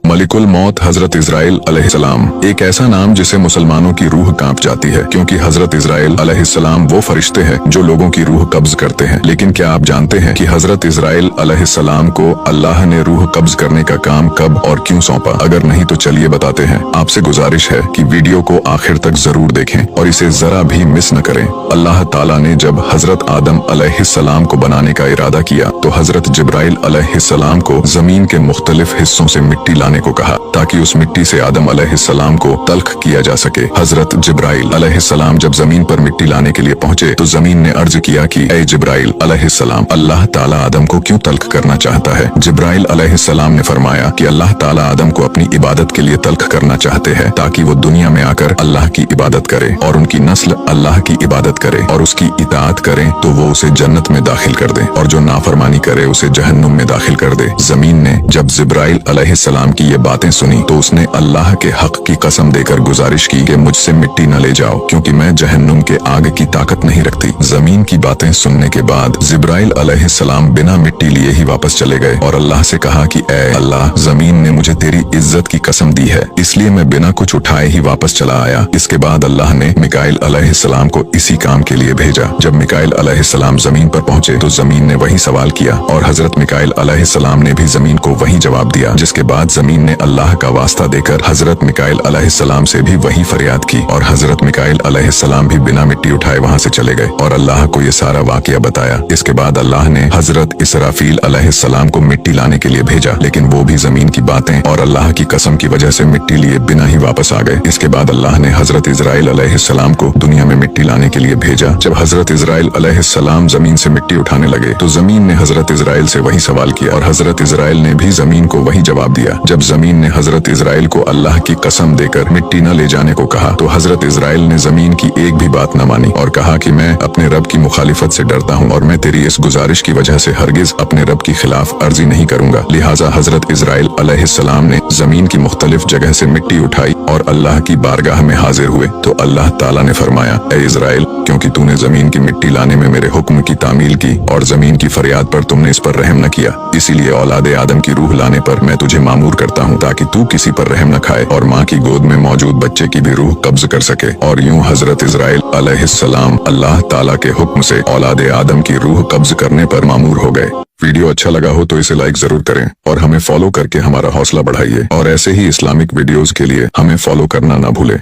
Molecule मौत हजरत Israel अलैहिस्सलाम एक ऐसा नाम जिसे मुसलमानों की रूह कांप जाती है, क्योंकि हजरत इजराइल अलैहिस्सलाम वो फरिश्ते हैं जो लोगों की रूह कब्ज करते हैं। लेकिन क्या आप जानते हैं कि हजरत इजराइल अलैहिस्सलाम को अल्लाह ने रूह कब्ज करने का काम कब और क्यों सौंपा? अगर नहीं तो चलिए बताते हैं। आपसे गुजारिश है कि वीडियो को आखिर तक जरूर देखें और इसे जरा भी मिस न करें। अल्लाह ताला ने जब हजरत आदम अलैहिस्सलाम को बनाने का इरादा किया तो हजरत जिब्राइल अलैहिस्सलाम को जमीन के मुख्तलिफ हिस्सों से मिट्टी लाने को कहा, ताकि उस मिट्टी से आदम अलैहिस्सलाम को तल्ख किया जा सके। हजरत जिब्राइल अलैहिस्सलाम जब जमीन पर मिट्टी लाने के लिए पहुंचे तो जमीन ने अर्ज किया कि ऐ जिब्राइल अलैहिस्सलाम, अल्लाह ताला आदम को क्यों तल्ख करना चाहता है? जिब्राइल अलैहिस्सलाम ने फरमाया कि अल्लाह ताला आदम को अपनी इबादत के लिए तल्ख करना चाहते हैं, ताकि वो दुनिया में आकर अल्लाह की इबादत करे और उनकी नस्ल अल्लाह की इबादत करे और उसकी इताअत करे तो वो उसे जन्नत में दाखिल कर दे, और जो नाफरमानी करे उसे जहन्नुम में दाखिल कर दे। जमीन ने जब जिब्राइल अलैहिस्सलाम की ये बातें सुनी तो उसने अल्लाह के हक की कसम देकर गुजारिश की कि मुझसे मिट्टी न ले जाओ, क्योंकि मैं जहन्नुम के आग की ताकत नहीं रखती। जमीन की बातें सुनने के बाद जिब्राइल अलैहिस्सलाम बिना मिट्टी लिए ही वापस चले गए और अल्लाह से कहा कि ऐ अल्लाह, जमीन ने मुझे तेरी इज्जत की कसम दी है, इसलिए मैं बिना कुछ उठाए ही वापस चला आया। इसके बाद अल्लाह ने मिकाइल अलैहिस्सलाम को इसी काम के लिए भेजा। जब मिकाइल अलैहिस्सलाम जमीन पर पहुंचे तो जमीन ने वही सवाल किया और हजरत मिकाइल अलैहिस्सलाम ने भी जमीन को वही जवाब दिया, जिसके बाद जमीन ने अल्लाह का वास्ता देकर हजरत मिकाइल अलैहिस्सलाम से भी वही फरियाद की और हजरत मिकाइल अलैहिस्सलाम भी बिना मिट्टी उठाए वहां से चले गए और अल्लाह को ये सारा वाकया बताया। इसके बाद अल्लाह ने हजरत इसराफील अलैहिस्सलाम को मिट्टी लाने के लिए भेजा, लेकिन वो भी जमीन की बातें और अल्लाह की कसम की वजह से मिट्टी लिए बिना ही वापस आ गए। इसके बाद अल्लाह ने हजरत इजराइल अलैहिस्सलाम को दुनिया में मिट्टी लाने के लिए भेजा। जब हजरत इजराइल अलैहिस्सलाम जमीन से मिट्टी उठाने लगे तो जमीन ने हजरत इजराइल से वही सवाल किया और हजरत इजराइल ने भी जमीन को वही जवाब दिया। जब जमीन ने हजरत इजराइल को अल्लाह की कसम देकर मिट्टी न ले जाने को कहा तो हजरत इजराइल ने जमीन की एक भी बात न मानी और कहा कि मैं अपने रब की मुखालिफत से डरता हूँ और मैं तेरी इस गुजारिश की वजह से हरगिज अपने रब की खिलाफ अर्जी नहीं करूंगा। लिहाजा हजरत इजराइल अलैहिस्सलाम ने जमीन की मुख्तलिफ जगह से मिट्टी उठाई और अल्लाह की बारगाह में हाजिर हुए तो अल्लाह ताला ने फरमाया, ऐ इजराइल, क्योंकि तूने जमीन की मिट्टी लाने में मेरे हुक्म की तामील की और जमीन की फरियाद पर तुमने इस पर रहम न किया, इसीलिए औलादे आदम की रूह लाने पर मैं तुझे मामूर करता हूँ, ताकि तू किसी पर रहम न खाए और माँ की गोद में मौजूद बच्चे की भी रूह कब्ज कर सके। और यूं हजरत इजराइल अलैहिस्सलाम अल्लाह ताला के हुक्म से औलादे आदम की रूह कब्ज करने पर मामूर हो गए। वीडियो अच्छा लगा हो तो इसे लाइक जरूर करें और हमें फॉलो करके हमारा हौसला बढ़ाइए, और ऐसे ही इस्लामिक वीडियोस के लिए हमें फॉलो करना ना भूलें।